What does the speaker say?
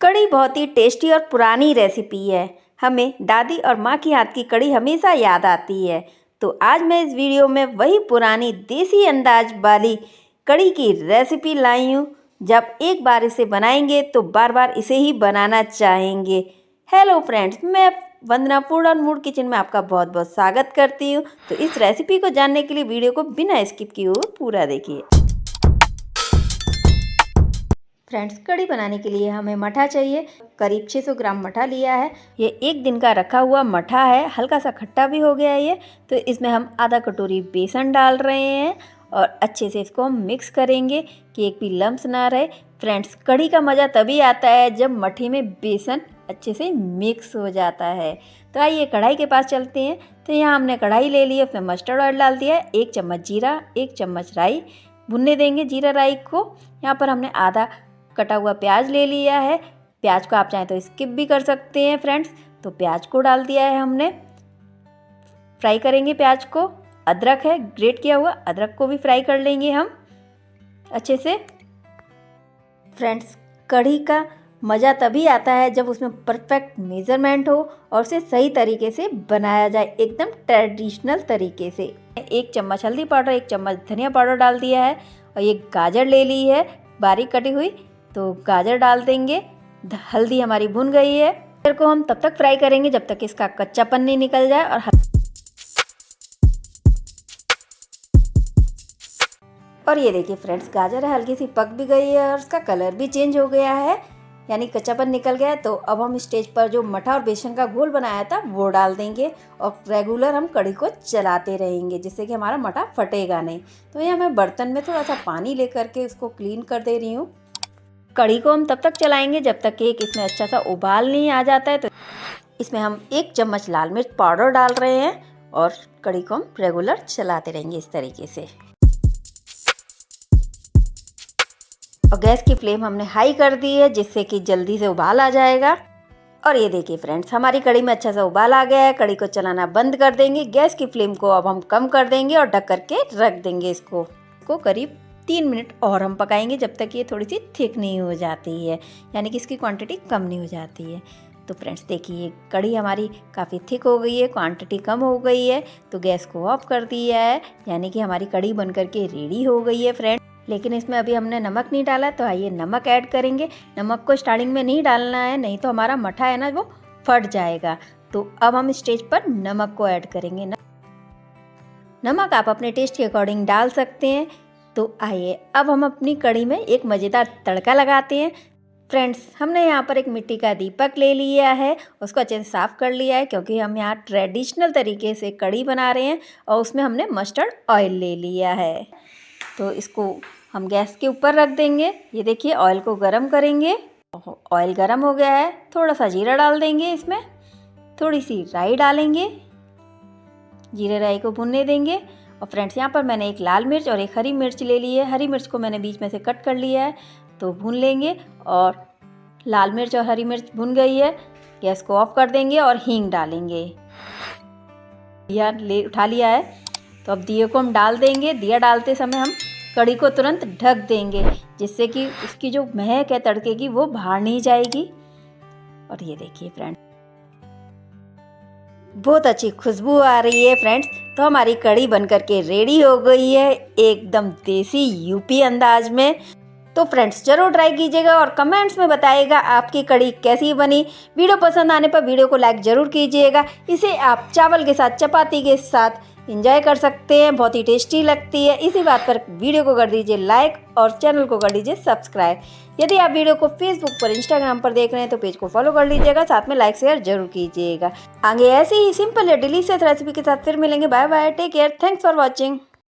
कढ़ी बहुत ही टेस्टी और पुरानी रेसिपी है। हमें दादी और माँ की हाथ की कढ़ी हमेशा याद आती है। तो आज मैं इस वीडियो में वही पुरानी देसी अंदाज वाली कढ़ी की रेसिपी लाई हूँ। जब एक बार इसे बनाएंगे तो बार बार इसे ही बनाना चाहेंगे। हेलो फ्रेंड्स, मैं वंदना फूड और मूड किचन में आपका बहुत बहुत स्वागत करती हूँ। तो इस रेसिपी को जानने के लिए वीडियो को बिना स्किप किए हुए पूरा देखिए। फ्रेंड्स, कढ़ी बनाने के लिए हमें मठा चाहिए। करीब 600 ग्राम मठा लिया है। ये एक दिन का रखा हुआ मठा है, हल्का सा खट्टा भी हो गया है ये। तो इसमें हम आधा कटोरी बेसन डाल रहे हैं और अच्छे से इसको हम मिक्स करेंगे कि एक भी लम्स ना रहे। फ्रेंड्स, कढ़ी का मज़ा तभी आता है जब मठे में बेसन अच्छे से मिक्स हो जाता है। तो आइए कढ़ाई के पास चलते हैं। तो यहाँ हमने कढ़ाई ले ली है, उसमें मस्टर्ड ऑयल डाल दिया है, 1 चम्मच जीरा, 1 चम्मच राई। भुनने देंगे जीरा राई को। यहाँ पर हमने आधा कटा हुआ प्याज ले लिया है। प्याज को आप चाहें तो स्किप भी कर सकते हैं फ्रेंड्स। तो प्याज को डाल दिया है हमने, फ्राई करेंगे प्याज को। अदरक है, ग्रेट किया हुआ अदरक को भी फ्राई कर लेंगे हम अच्छे से। फ्रेंड्स, कढ़ी का मज़ा तभी आता है जब उसमें परफेक्ट मेज़रमेंट हो और उसे सही तरीके से बनाया जाए, एकदम ट्रेडिशनल तरीके से। 1 चम्मच हल्दी पाउडर, 1 चम्मच धनिया पाउडर डाल दिया है और ये गाजर ले ली है बारीक कटी हुई। तो गाजर डाल देंगे। हल्दी हमारी भुन गई है। गाजर को हम तब तक फ्राई करेंगे जब तक इसका कच्चापन नहीं निकल जाए। और ये देखिए फ्रेंड्स, गाजर हल्की सी पक भी गई है और उसका कलर भी चेंज हो गया है, यानी कच्चापन निकल गया है। तो अब हम स्टेज पर जो मठा और बेसन का घोल बनाया था वो डाल देंगे और रेगुलर हम कढ़ी को चलाते रहेंगे जिससे कि हमारा मठा फटेगा नहीं। तो यहाँ मैं बर्तन में थोड़ा सा पानी लेकर के इसको क्लीन कर दे रही हूँ। कढ़ी को हम तब तक चलाएंगे जब तक कि इसमें अच्छा सा उबाल नहीं आ जाता है। तो इसमें हम 1 चम्मच लाल मिर्च पाउडर डाल रहे हैं और कढ़ी को हम रेगुलर चलाते रहेंगे इस तरीके से। और गैस की फ्लेम हमने हाई कर दी है जिससे कि जल्दी से उबाल आ जाएगा। और ये देखिए फ्रेंड्स, हमारी कढ़ी में अच्छा सा उबाल आ गया है। कढ़ी को चलाना बंद कर देंगे। गैस की फ्लेम को अब हम कम कर देंगे और ढक करके रख देंगे इसको करीब 3 मिनट और हम पकाएंगे जब तक ये थोड़ी सी थिक नहीं हो जाती है, यानी कि इसकी क्वांटिटी कम नहीं हो जाती है। तो फ्रेंड्स देखिए, कढ़ी हमारी काफ़ी थिक हो गई है, क्वांटिटी कम हो गई है। तो गैस को ऑफ कर दिया है, यानी कि हमारी कढ़ी बन करके रेडी हो गई है फ्रेंड्स। लेकिन इसमें अभी हमने नमक नहीं डाला, तो आइए नमक ऐड करेंगे। नमक को स्टार्टिंग में नहीं डालना है, नहीं तो हमारा मठा है ना वो फट जाएगा। तो अब हम स्टेज पर नमक को ऐड करेंगे। नमक आप अपने टेस्ट के अकॉर्डिंग डाल सकते हैं। तो आइए अब हम अपनी कढ़ी में एक मज़ेदार तड़का लगाते हैं। फ्रेंड्स, हमने यहाँ पर एक मिट्टी का दीपक ले लिया है, उसको अच्छे से साफ़ कर लिया है क्योंकि हम यहाँ ट्रेडिशनल तरीके से कढ़ी बना रहे हैं। और उसमें हमने मस्टर्ड ऑयल ले लिया है। तो इसको हम गैस के ऊपर रख देंगे। ये देखिए, ऑयल को गरम करेंगे। ऑयल गरम हो गया है, थोड़ा सा जीरा डाल देंगे, इसमें थोड़ी सी राई डालेंगे, जीरे राई को भुनने देंगे। और फ्रेंड्स, यहाँ पर मैंने एक लाल मिर्च और एक हरी मिर्च ले ली है। हरी मिर्च को मैंने बीच में से कट कर लिया है, तो भून लेंगे। और लाल मिर्च और हरी मिर्च भुन गई है, गैस को ऑफ कर देंगे और हींग डालेंगे। दिया उठा लिया है, तो अब दिए को हम डाल देंगे। दिया डालते समय हम कढ़ी को तुरंत ढक देंगे जिससे कि उसकी जो महक है तड़के की वो बाहर नहीं जाएगी। और ये देखिए फ्रेंड्स, बहुत अच्छी खुशबू आ रही है फ्रेंड्स। तो हमारी कढ़ी बनकर के रेडी हो गई है, एकदम देसी यूपी अंदाज में। तो फ्रेंड्स, ज़रूर ट्राई कीजिएगा और कमेंट्स में बताइएगा आपकी कढ़ी कैसी बनी। वीडियो पसंद आने पर वीडियो को लाइक ज़रूर कीजिएगा। इसे आप चावल के साथ, चपाती के साथ एंजॉय कर सकते हैं, बहुत ही टेस्टी लगती है। इसी बात पर वीडियो को कर दीजिए लाइक और चैनल को कर दीजिए सब्सक्राइब। यदि आप वीडियो को फेसबुक पर, इंस्टाग्राम पर देख रहे हैं तो पेज को फॉलो कर लीजिएगा, साथ में लाइक शेयर जरूर कीजिएगा। आगे ऐसे ही सिंपल या डिलीशियस रेसिपी के साथ फिर मिलेंगे। Bye bye, take care, thanks for watching.